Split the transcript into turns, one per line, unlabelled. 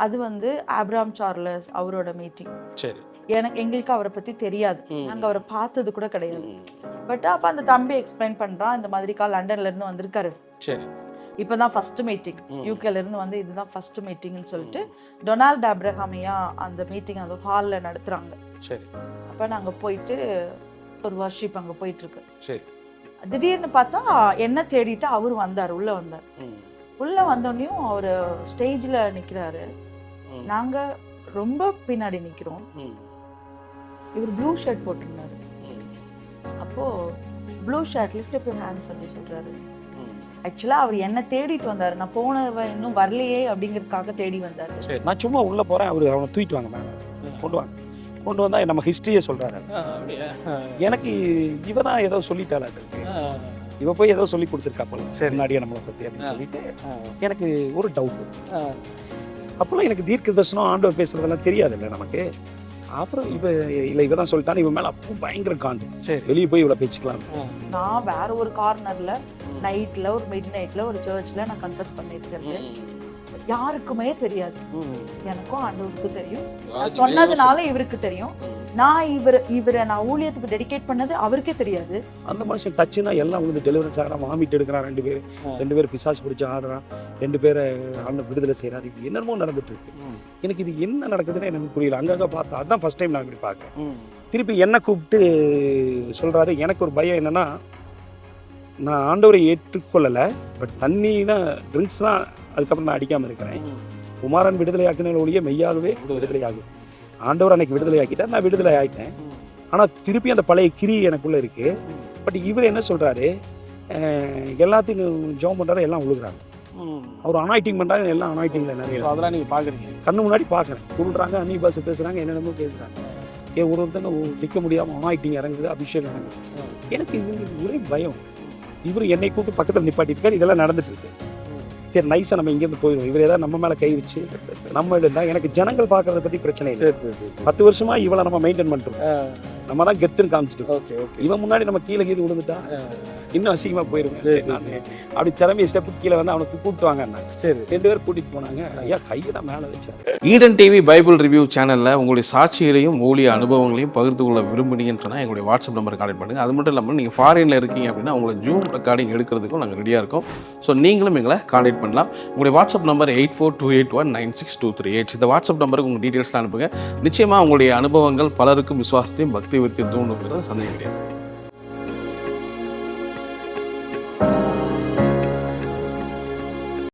அது வந்து Abraham Charles அவரோட மீட்டிங்.
சரி.
எங்களுக்கு அவரை பத்தி தெரியாது, நாங்க அவரை பார்த்தது கூட கிடையாது. பட் அப்ப அந்த தம்பி எக்ஸ்பிளைன் பண்றான், இந்த மாதிரிக்கா லண்டன்ல இருந்து வந்திருக்காரு,
சரி,
இப்பதான் ஃபர்ஸ்ட் மீட்டிங், யூகேல இருந்து வந்து இதுதான் ஃபர்ஸ்ட் மீட்டிங்னு சொல்லிட்டு டொனால்ட் ஆப்ரஹாமையா அந்த மீட்டிங் அந்த ஹால்ல நடத்துறாங்க.
சரி.
அப்ப நாங்க போயிட்டு ஒரு வர்ஷிப் அங்க போயிட்டு இருக்கு.
சரி.
திடீர்னு பார்த்தா என்ன தேடிட்டு அவர் வந்தார், உள்ள வந்தார். உள்ள வந்தோடனையும் அவர் ஸ்டேஜ்ல நிக்கிறாரு, நாங்க ரொம்ப பின்னாடி நிக்கிறோம். இவர் ப்ளூ ஷர்ட் போட்டிருந்தாரு. அப்போ blue shirt lift up your hands அப்படி சொல்றாரு. ஆக்சுவலா அவர் என்ன தேடிட்டு வந்தாரு, நான் போனவன் இன்னும் வரலையே அப்படிங்கிறதுக்காக தேடி வந்தாரு.
நான் சும்மா உள்ள போறேன், அவரு அவனை தூக்கிட்டு வாங்க மேல கொண்டு வாங்க. கொண்டு வந்தா நம்ம ஹிஸ்டரியை சொல்றாரு. எனக்கு இவ தான் ஏதோ சொல்லிட்டாளா, இவ போய் ஏதோ சொல்லி கொடுத்துருக்கா போல முன்னாடியே நம்மளை பத்தி அப்படின்னு சொல்லிட்டு எனக்கு ஒரு டவுட். அப்போல்லாம் எனக்கு தீர்க்க தரிசனம் ஆண்டவர் பேசுறதெல்லாம் தெரியாது இல்லை நமக்கு. அப்புறம் இவ தான் சொல்லிட்டான்னு இவன் மேல அப்பவும் பயங்கர காண்டு. வெளியே போய் இவ்வளவு பேச்சுக்கலாம்.
நான் வேற ஒரு கார்னர்ல நைட்ல ஒரு மிட் நைட்ல ஒரு சர்ச்ல நான் கன்ஃபஸ் பண்ணிருக்கிறது யாருக்குமே தெரியாது. எனக்கும் ஆண்டவருக்கு தெரியும், சொன்னதுனால இவருக்கு தெரியும். நான் இவரை நான் ஊழியத்துக்கு டெடிகேட் பண்ணது அவருக்கே தெரியாது.
அந்த மனுஷன் டச்சுனா எல்லாம் வந்து டெலிவரன்ஸ் ஆகிறான், வாமிட் எடுக்கிறான், ரெண்டு பேர் பிசாசு பிடிச்சி ஆடுறான், 2 பேரை ஆண்டு விடுதலை செய்யறாரு, என்னென்னமோ நடந்துட்டு இருக்கு. எனக்கு இது என்ன நடக்குதுன்னு எனக்கு புரியல. அங்கங்க பார்த்தா அதுதான் ஃபர்ஸ்ட் டைம் நான் இப்படி பார்க்கறேன். திருப்பி என்ன கூப்பிட்டு சொல்றாரு. எனக்கு ஒரு பயம் என்னன்னா, நான் ஆண்டவரை ஏற்றுக்கொள்ளலை, பட் தண்ணி தான் ட்ரிங்க்ஸ் தான் அதுக்கப்புறம் நான் அடிக்காமல் இருக்கிறேன். குமாரன் விடுதலை ஆக்கின ஒழிய மெய்யாகவே விடுதலை ஆகும். ஆண்டவர் அன்னைக்கு விடுதலை ஆக்கிட்டா, நான் விடுதலை ஆகிட்டேன். ஆனால் திருப்பி அந்த பழைய கிரி எனக்குள்ளே இருக்குது. பட் இவர் என்ன சொல்கிறாரு, எல்லாத்தையும் ஜோம் பண்ணுறாரு, எல்லாம் உழுகுறாங்க. அவர் அனாய்டிங் பண்ணுறாங்க, எல்லாம் அனாய்டிங்கில் நிறைய
அதெல்லாம் நீங்கள் பார்க்குறீங்க,
கண்ணு முன்னாடி பார்க்குறேன். சொல்கிறாங்க, அன்னி பாஸ் பேசுகிறாங்க, என்னென்னமோ பேசுகிறாங்க. ஒருத்தங்க நிற்க முடியாமல் அனாய்டிங் இறங்குது, அபிஷேகம் இறங்குது. எனக்கு இது ஒரே பயம். இவர் என்னை கூப்பிட்டு பக்கத்தில் நிப்பாட்டிருக்காரு, இதெல்லாம் நடந்துட்டு இருக்கு. சரி நைஸாக நம்ம இங்கேருந்து போயிடுவோம், இவர் ஏதாவது நம்ம மேலே கை வச்சு நம்ம இருந்தால் எனக்கு ஜனங்கள் பார்க்கறத பற்றி பிரச்சனை இல்லை. 10 வருஷமா இவளை நம்ம மெயின்டைன் பண்ணுறோம், நம்ம தான் கெத்துன்னு காமிச்சிட்டு இவன் முன்னாடி நம்ம கீழே கீழே விழுந்துட்டா இன்னும் அசிங்கமாக போயிருவேன். நான் அப்படி திறமைய ஸ்டெப்பு கீழே வந்து அவனுக்கு கூப்பிட்டு வாங்க. சரி 2 பேர் கூட்டிகிட்டு போனாங்க. ஐயா கையை நான் மேலே வச்சேன்.
ஈடன் டிவி பைபிள் ரிவ்யூ சேனலில் உங்களுடைய சாட்சிகளையும் ஊழிய அனுபவங்களையும் பகிர்ந்து கொள்ள விரும்புனீங்கன்னு சொன்னால் எங்களுடைய வாட்ஸ்அப் நம்பர் கான்டெக்ட் பண்ணுங்கள். அது மட்டும் இல்லாமல் நீங்கள் ஃபாரினில் இருக்கீங்க அப்படின்னா உங்களை ஜூம் ரெக்கார்டிங் எடுக்கிறதுக்கும் நாங்கள் ரெடியாக இருக்கோம். ஸோ நீங்களும் எங்களை கான்டெக்ட் பண்ணலாம். உங்களுடைய வாட்ஸ்அப் நம்பர் 8428196238. இந்த வாட்ஸ்அப் நம்பருக்கு உங்கள் டீட்டெயில்ஸ்லாம் அனுப்புங்க. நிச்சயமாக உங்களுடைய அனுபவங்கள் பலருக்கும் விசுவாசத்தையும் பக்தி விருத்தியும் தூண்டுங்கிறது சந்தேகம் கிடையாது.